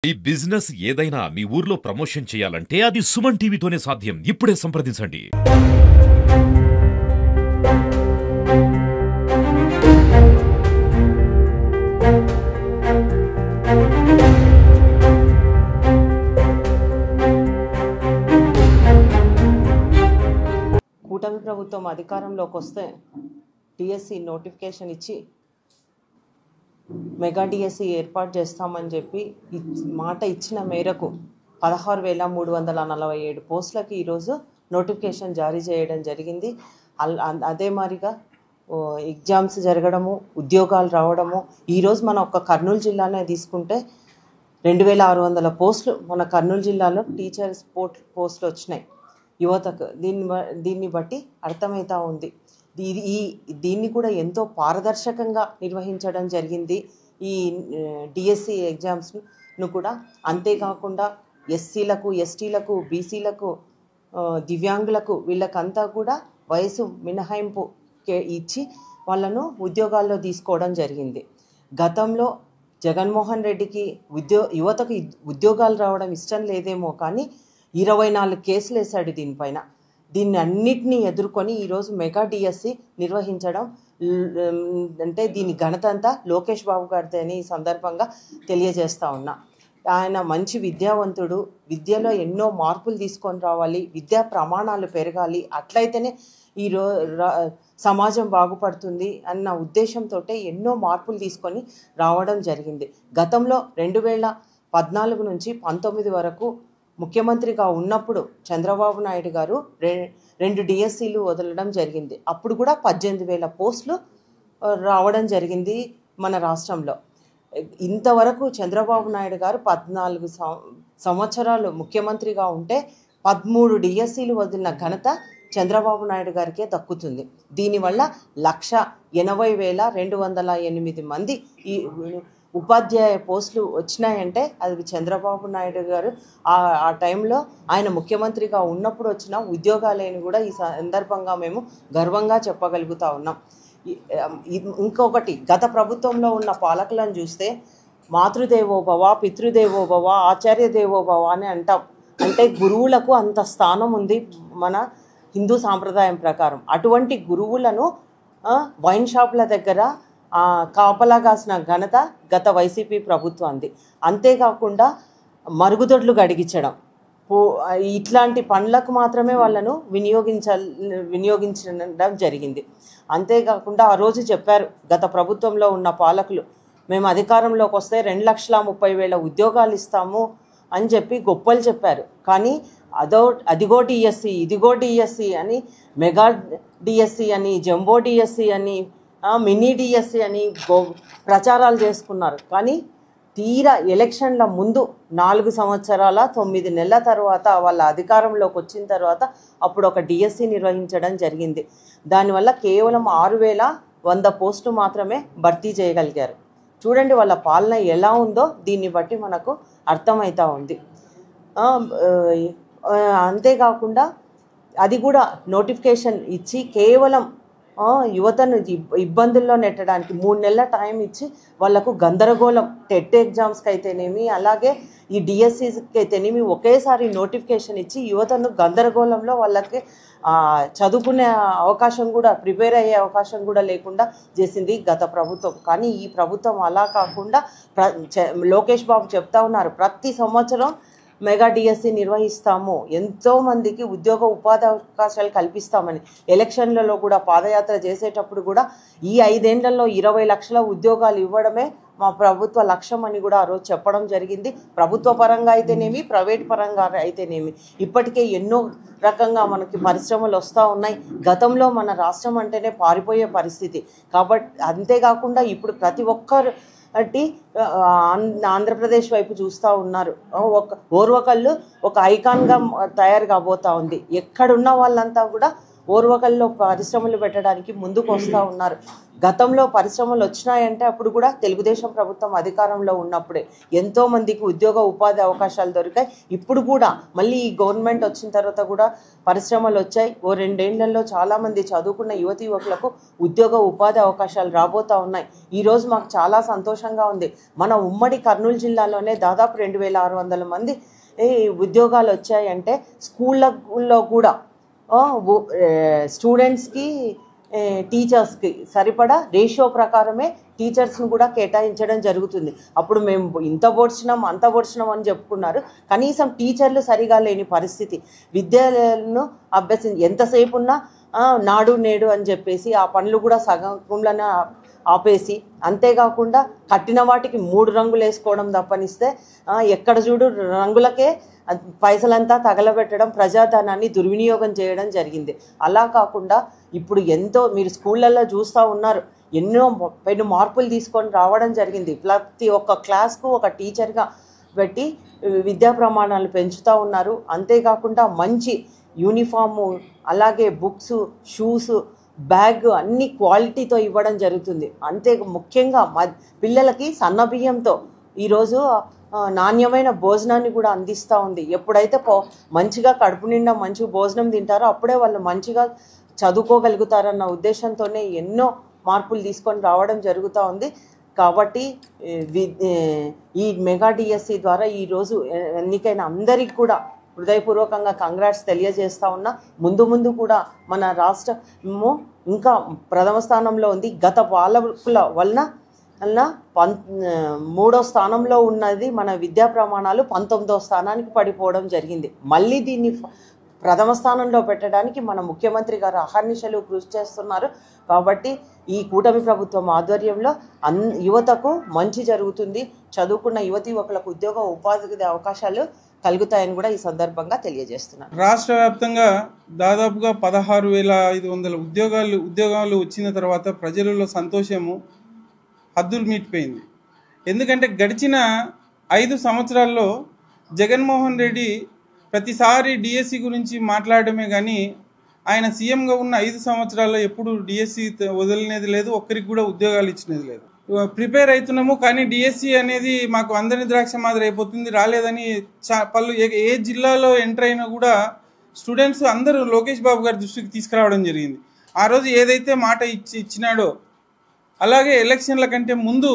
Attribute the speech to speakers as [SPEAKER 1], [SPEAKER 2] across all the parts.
[SPEAKER 1] ఈ బిజినెస్ ఏదైనా మీ ఊర్లో ప్రమోషన్ చేయాలంటే అది సుమన్ టీవీతోనే సాధ్యం. ఇప్పుడే సంప్రదించండి.
[SPEAKER 2] కూటమి ప్రభుత్వం అధికారంలోకి వస్తే డిఎస్సి నోటిఫికేషన్ ఇచ్చి మెగా డిఎస్సి ఏర్పాటు చేస్తామని చెప్పి మాట ఇచ్చిన మేరకు 16,347 పోస్టులకి ఈరోజు నోటిఫికేషన్ జారీ చేయడం జరిగింది. అదే మాదిరిగా ఎగ్జామ్స్ జరగడము, ఉద్యోగాలు రావడము. ఈరోజు మన ఒక్క కర్నూలు జిల్లానే తీసుకుంటే 2,600 పోస్టులు మన కర్నూలు జిల్లాలో టీచర్స్ పోస్టులు వచ్చినాయి యువతకు. దీన్ని బట్టి అర్థమవుతూ ఉంది. దీన్ని కూడా ఎంతో పారదర్శకంగా నిర్వహించడం జరిగింది ఈ డిఎస్సి ఎగ్జామ్స్ను కూడా. అంతేకాకుండా ఎస్సీలకు, ఎస్టీలకు, బీసీలకు, దివ్యాంగులకు వీళ్ళకంతా కూడా వయసు మినహాయింపు ఇచ్చి వాళ్ళను ఉద్యోగాల్లో తీసుకోవడం జరిగింది. గతంలో జగన్మోహన్ రెడ్డికి యువతకు ఉద్యోగాలు రావడం ఇష్టం లేదేమో కానీ 24 కేసులు వేశాడు దీనిపైన. దీన్ని అన్నిటినీ ఎదుర్కొని ఈరోజు మెగా డిఎస్సి నిర్వహించడం అంటే దీని ఘనత అంతా లోకేష్ బాబు గారిదే అని ఈ సందర్భంగా తెలియజేస్తూ ఉన్నా. ఆయన మంచి విద్యావంతుడు, విద్యలో ఎన్నో మార్పులు తీసుకొని రావాలి, విద్యా ప్రమాణాలు పెరగాలి, అట్లయితేనే సమాజం బాగుపడుతుంది అన్న ఉద్దేశంతో ఎన్నో మార్పులు తీసుకొని రావడం జరిగింది. గతంలో 2014 నుంచి 19 వరకు ముఖ్యమంత్రిగా ఉన్నప్పుడు చంద్రబాబు నాయుడు గారు 2 డిఎస్సీలు వదలడం జరిగింది. అప్పుడు కూడా 18,000 పోస్టులు రావడం జరిగింది మన రాష్ట్రంలో. ఇంతవరకు చంద్రబాబు నాయుడు గారు 14 సంవత్సరాలు ముఖ్యమంత్రిగా ఉంటే 13 డిఎస్సీలు వదిలిన ఘనత చంద్రబాబు నాయుడు గారికే దక్కుతుంది. దీనివల్ల 1,80,208 మంది ఈ ఉపాధ్యాయ పోస్టులు వచ్చినాయంటే అది చంద్రబాబు నాయుడు గారు ఆ టైంలో ఆయన ముఖ్యమంత్రిగా ఉన్నప్పుడు వచ్చిన ఉద్యోగాలని కూడా ఈ సందర్భంగా మేము గర్వంగా చెప్పగలుగుతూ ఉన్నాం. ఇంకొకటి, గత ప్రభుత్వంలో ఉన్న పాలకులను చూస్తే మాతృదేవోభవ, పితృదేవోభవ, ఆచార్య దేవోభవ అని అంటాం. అంటే గురువులకు అంత స్థానం ఉంది మన హిందూ సాంప్రదాయం ప్రకారం. అటువంటి గురువులను వైన్ షాపుల దగ్గర కాపలా కాసిన ఘనత గత వైసీపీ ప్రభుత్వానికి. అంతేకాకుండా మరుగుదొడ్లు గడిగించడం, ఇట్లాంటి పనులకు మాత్రమే వాళ్ళను వినియోగించడం జరిగింది. అంతేకాకుండా ఆ రోజు చెప్పారు గత ప్రభుత్వంలో ఉన్న పాలకులు, మేము అధికారంలోకి వస్తే 2,30,000 ఉద్యోగాలు ఇస్తాము అని చెప్పి గొప్పలు చెప్పారు. కానీ అదిగో డిఎస్సి, ఇదిగో డిఎస్సి అని, మెగా డిఎస్సి అని, జంబో డిఎస్సి అని, మినీ డిఎస్సి అని ప్రచారాలు చేసుకున్నారు. కానీ తీరా ఎలక్షన్ల ముందు 4 సంవత్సరాల 9 నెలల తర్వాత వాళ్ళ అధికారంలోకి వచ్చిన తర్వాత అప్పుడు ఒక డిఎస్సి నిర్వహించడం జరిగింది. దానివల్ల కేవలం 6,100 పోస్టులు మాత్రమే భర్తీ చేయగలిగారు. చూడండి వాళ్ళ పాలన ఎలా ఉందో దీన్ని బట్టి మనకు అర్థమవుతూ ఉంది. అంతేకాకుండా అది కూడా నోటిఫికేషన్ ఇచ్చి కేవలం యువతను ఇబ్బందుల్లో నెట్టడానికి 3 నెలల టైం ఇచ్చి వాళ్లకు గందరగోళం, టెట్ ఎగ్జామ్స్కి అయితేనేమి అలాగే ఈ డిఎస్సికి అయితేనేమి ఒకేసారి నోటిఫికేషన్ ఇచ్చి యువతను గందరగోళంలో వాళ్ళకి చదువుకునే అవకాశం కూడా, ప్రిపేర్ అయ్యే అవకాశం కూడా లేకుండా చేసింది గత ప్రభుత్వం. కానీ ఈ ప్రభుత్వం అలా కాకుండా లోకేష్ బాబు చెప్తా ఉన్నారు ప్రతి సంవత్సరం మెగా డిఎస్సి నిర్వహిస్తాము, ఎంతోమందికి ఉపాధి అవకాశాలు కల్పిస్తామని. ఎలక్షన్లలో కూడా పాదయాత్ర చేసేటప్పుడు కూడా ఈ 5 ఏళ్లలో 20 లక్షల ఉద్యోగాలు ఇవ్వడమే మా ప్రభుత్వ లక్ష్యం అని కూడా ఆ రోజు చెప్పడం జరిగింది. ప్రభుత్వ పరంగా అయితేనేమి, ప్రైవేట్ పరంగా అయితేనేమి ఇప్పటికే ఎన్నో రకంగా మనకి పరిశ్రమలు వస్తూ ఉన్నాయి. గతంలో మన రాష్ట్రం అంటేనే పారిపోయే పరిస్థితి. కాబట్టి అంతేకాకుండా ఇప్పుడు ప్రతి ఒక్కరు ఆంధ్రప్రదేశ్ వైపు చూస్తూ ఉన్నారు. ఓర్వకల్లు ఒక ఐకాన్గా తయారు కాబోతూ ఉంది. ఎక్కడున్న వాళ్ళంతా కూడా ఓర్వకల్లో పరిశ్రమలు పెట్టడానికి ముందుకు వస్తూ ఉన్నారు. గతంలో పరిశ్రమలు వచ్చినాయంటే అప్పుడు కూడా తెలుగుదేశం ప్రభుత్వం అధికారంలో ఉన్నప్పుడే ఎంతోమందికి ఉద్యోగ ఉపాధి అవకాశాలు దొరికాయి. ఇప్పుడు కూడా మళ్ళీ ఈ గవర్నమెంట్ వచ్చిన తర్వాత కూడా పరిశ్రమలు వచ్చాయి. ఓ 2 ఏళ్లలో చాలామంది చదువుకున్న యువతి యువకులకు ఉద్యోగ ఉపాధి అవకాశాలు రాబోతూ ఉన్నాయి. ఈరోజు మాకు చాలా సంతోషంగా ఉంది. మన ఉమ్మడి కర్నూలు జిల్లాలోనే దాదాపు 2600 మంది ఉద్యోగాలు వచ్చాయంటే స్కూళ్ళలో కూడా స్టూడెంట్స్కి టీచర్స్కి సరిపడా రేషియో ప్రకారమే టీచర్స్ను కూడా కేటాయించడం జరుగుతుంది. అప్పుడు మేము ఇంత పొడిచినాం అంత పొడిచినాం అని చెప్పుకున్నారు. కనీసం టీచర్లు సరిగా లేని పరిస్థితి. విద్యాలయాలను ఎంతసేపు ఉన్నా నాడు నేడు అని చెప్పేసి ఆ పనులు కూడా సగంలోనే ఆపేసి, అంతేకాకుండా కట్టిన వాటికి 3 రంగులు వేసుకోవడం తప్పనిస్తే ఎక్కడ చూడు రంగులకే పైసలంతా తగలబెట్టడం, ప్రజాధనాన్ని దుర్వినియోగం చేయడం జరిగింది. అలా కాకుండా ఇప్పుడు ఎంతో మీరు స్కూళ్ళల్లో చూస్తూ ఉన్నారు, ఎన్నో పెను మార్పులు తీసుకొని రావడం జరిగింది. ప్రతి ఒక్క క్లాస్కు ఒక టీచర్గా పెట్టి విద్యా ప్రమాణాలు పెంచుతూ ఉన్నారు. అంతేకాకుండా మంచి యూనిఫాము, అలాగే బుక్స్, షూస్, బ్యాగ్ అన్ని క్వాలిటీతో ఇవ్వడం జరుగుతుంది. అంతే ముఖ్యంగా పిల్లలకి సన్నబియ్యంతో ఈరోజు నాణ్యమైన భోజనాన్ని కూడా అందిస్తూ ఉంది. ఎప్పుడైతే మంచిగా కడుపు నిండా మంచిగా భోజనం తింటారో అప్పుడే వాళ్ళు మంచిగా చదువుకోగలుగుతారన్న ఉద్దేశంతోనే ఎన్నో మార్పులు తీసుకొని రావడం జరుగుతూ ఉంది. కాబట్టి ఈ మెగా డిఎస్సి ద్వారా ఈరోజు ఎన్నికైన అందరికీ కూడా హృదయపూర్వకంగా కంగ్రాట్స్ తెలియజేస్తూ ఉన్నా. ముందు కూడా మన రాష్ట్రము ఇంకా ప్రథమ స్థానంలో ఉంది. గత పాలకుల వలన 3వ స్థానంలో ఉన్నది మన విద్యా ప్రమాణాలు 19వ స్థానానికి పడిపోవడం జరిగింది. మళ్ళీ దీన్ని ప్రథమ స్థానంలో పెట్టడానికి మన ముఖ్యమంత్రి గారు అహర్నిశలు కృషి చేస్తున్నారు. కాబట్టి ఈ కూటమి ప్రభుత్వం ఆధ్వర్యంలో యువతకు మంచి జరుగుతుంది. చదువుకున్న యువతి యువకులకు ఉద్యోగ ఉపాధి అవకాశాలు కలుగుతాయని కూడా ఈ సందర్భంగా తెలియజేస్తున్నారు.
[SPEAKER 3] రాష్ట్ర వ్యాప్తంగా దాదాపుగా 16,500 ఉద్యోగాలు వచ్చిన తర్వాత ప్రజలలో సంతోషము హద్దులు మీటిపోయింది. ఎందుకంటే గడిచిన 5 సంవత్సరాల్లో జగన్మోహన్ రెడ్డి ప్రతిసారి డిఎస్సి గురించి మాట్లాడమే కానీ ఆయన సీఎంగా ఉన్న 5 సంవత్సరాల్లో ఎప్పుడు డిఎస్సి వదిలినది లేదు, ఒక్కరికి కూడా ఉద్యోగాలు ఇచ్చినది లేదు. ప్రిపేర్ అవుతున్నాము కానీ డిఎస్సి అనేది మాకు అందరి ద్రాక్ష మాదిరి అయిపోతుంది, రాలేదని ఏ జిల్లాలో ఎంటర్ అయినా కూడా స్టూడెంట్స్ అందరూ లోకేష్ బాబు గారి దృష్టికి తీసుకురావడం జరిగింది. ఆ రోజు ఏదైతే మాట ఇచ్చినాడో అలాగే ఎలక్షన్ల కంటే ముందు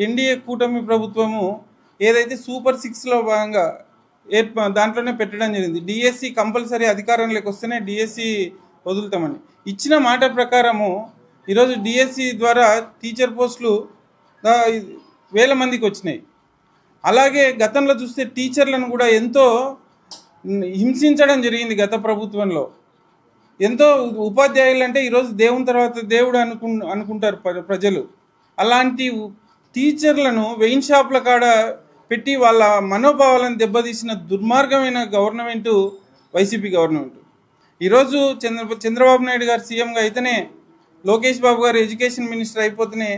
[SPEAKER 3] ఎన్డీఏ కూటమి ప్రభుత్వము ఏదైతే సూపర్ 6లో భాగంగా దాంట్లోనే పెట్టడం జరిగింది. డిఎస్సి కంపల్సరీ అధికారంలోకి వస్తేనే డిఎస్సి వదులుతామని ఇచ్చిన మాట ప్రకారము ఈరోజు డిఎస్సి ద్వారా టీచర్ పోస్టులు 1000 మందికి వచ్చినాయి. అలాగే గతంలో చూస్తే టీచర్లను కూడా ఎంతో హింసించడం జరిగింది గత ప్రభుత్వంలో. ఎంతో ఉపాధ్యాయులు అంటే ఈరోజు దేవుని తర్వాత దేవుడు అనుకుంటారు ప్రజలు. అలాంటి టీచర్లను వెయిన్ షాప్ల కాడ పెట్టి వాళ్ళ మనోభావాలను దెబ్బతీసిన దుర్మార్గమైన గవర్నమెంట్ వైసీపీ గవర్నమెంట్. ఈరోజు చంద్రబాబు నాయుడు గారు సీఎంగా అయితేనే, లోకేష్ బాబు గారు ఎడ్యుకేషన్ మినిస్టర్ అయిపోతేనే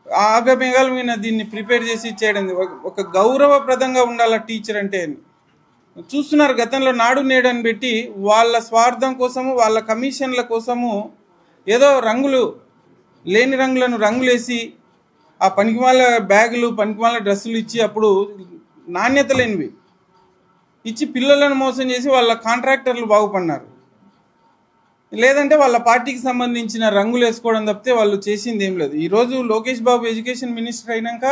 [SPEAKER 3] ఆగమేఘాల మీద దీన్ని ప్రిపేర్ చేసి చేయడం. ఒక గౌరవప్రదంగా ఉండాలి టీచర్ అంటే. చూస్తున్నారు గతంలో నాడు నేడు అని పెట్టి వాళ్ళ స్వార్థం కోసము, వాళ్ళ కమిషన్ల కోసము ఏదో లేని రంగులను రంగులేసి ఆ పనికిమాల బ్యాగులు, పనికిమాల డ్రెస్సులు ఇచ్చి అప్పుడు నాణ్యత లేనివి ఇచ్చి పిల్లలను మోసం చేసి వాళ్ళ కాంట్రాక్టర్లు బాగుపడినారు. లేదంటే వాళ్ళ పార్టీకి సంబంధించిన రంగులు వేసుకోవడం తప్పితే వాళ్ళు చేసింది ఏం లేదు. ఈరోజు లోకేష్ బాబు ఎడ్యుకేషన్ మినిస్టర్ అయినాక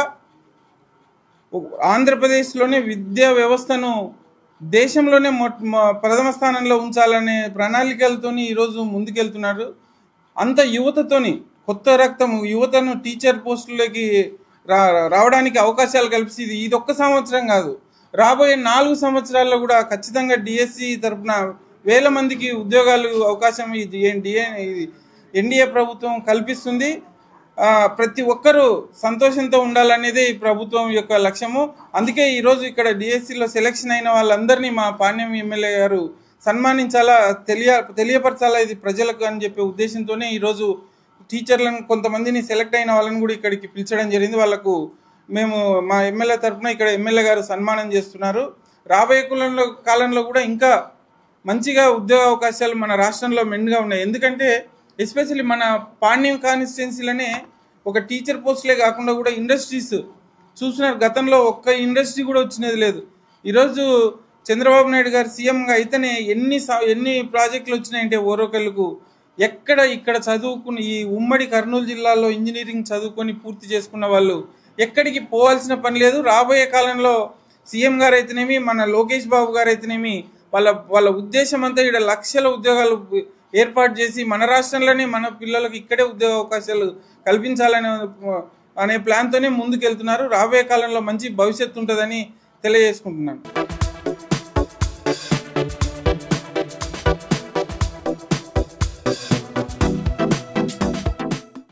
[SPEAKER 3] ఆంధ్రప్రదేశ్లోనే విద్యా వ్యవస్థను దేశంలోనే ప్రథమ స్థానంలో ఉంచాలనే ప్రణాళికలతోని ఈరోజు ముందుకెళ్తున్నారు. అంత యువతతోని, కొత్త రక్తం యువతను టీచర్ పోస్టులకి రావడానికి అవకాశాలు కల్పిస్తే ఇది ఒక్క సంవత్సరం కాదు, రాబోయే 4 సంవత్సరాల్లో కూడా ఖచ్చితంగా డిఎస్సి తరఫున 1000 మందికి ఉద్యోగాలు అవకాశం ఎన్డీఏ ప్రభుత్వం కల్పిస్తుంది. ప్రతి ఒక్కరూ సంతోషంతో ఉండాలనేదే ఈ ప్రభుత్వం యొక్క లక్ష్యము. అందుకే ఈరోజు ఇక్కడ డిఎస్సిలో సెలెక్షన్ అయిన వాళ్ళందరినీ మా పాణ్యం ఎమ్మెల్యే గారు సన్మానించాలా, తెలియపరచాలా ఇది ప్రజలకు అని చెప్పే ఉద్దేశంతోనే ఈరోజు టీచర్లను కొంతమందిని సెలెక్ట్ అయిన వాళ్ళని కూడా ఇక్కడికి పిలిచడం జరిగింది. వాళ్ళకు మేము మా ఎమ్మెల్యే తరఫున ఇక్కడ ఎమ్మెల్యే గారు సన్మానం చేస్తున్నారు. రాబోయే కాలంలో కూడా ఇంకా మంచిగా ఉద్యోగ అవకాశాలు మన రాష్ట్రంలో మెండుగా ఉన్నాయి. ఎందుకంటే ఎస్పెషల్లీ మన పాణ్యం కాన్స్టిట్యున్సీలోనే ఒక టీచర్ పోస్టులే కాకుండా కూడా ఇండస్ట్రీస్ చూస్తున్నారు. గతంలో ఒక్క ఇండస్ట్రీ కూడా వచ్చినది లేదు. ఈరోజు చంద్రబాబు నాయుడు గారు సీఎంగా అయితేనే ఎన్ని ప్రాజెక్టులు వచ్చినాయంటే ఓరోకల్లుకు ఇక్కడ చదువుకుని ఈ ఉమ్మడి కర్నూలు జిల్లాలో ఇంజనీరింగ్ చదువుకొని పూర్తి చేసుకున్న వాళ్ళు ఎక్కడికి పోవాల్సిన పని లేదు. రాబోయే కాలంలో సీఎం గారు అయితేనేమి, మన లోకేష్ బాబు గారు అయితేనేమి వాళ్ళ ఉద్దేశం అంతా ఇక్కడ లక్షల ఉద్యోగాలు ఏర్పాటు చేసి మన రాష్ట్రంలోనే మన పిల్లలకు ఇక్కడే ఉద్యోగ అవకాశాలు కల్పించాలనే ప్లాన్తోనే ముందుకెళ్తున్నారు. రాబోయే కాలంలో మంచి భవిష్యత్తు ఉంటుందని తెలియజేసుకుంటున్నాను.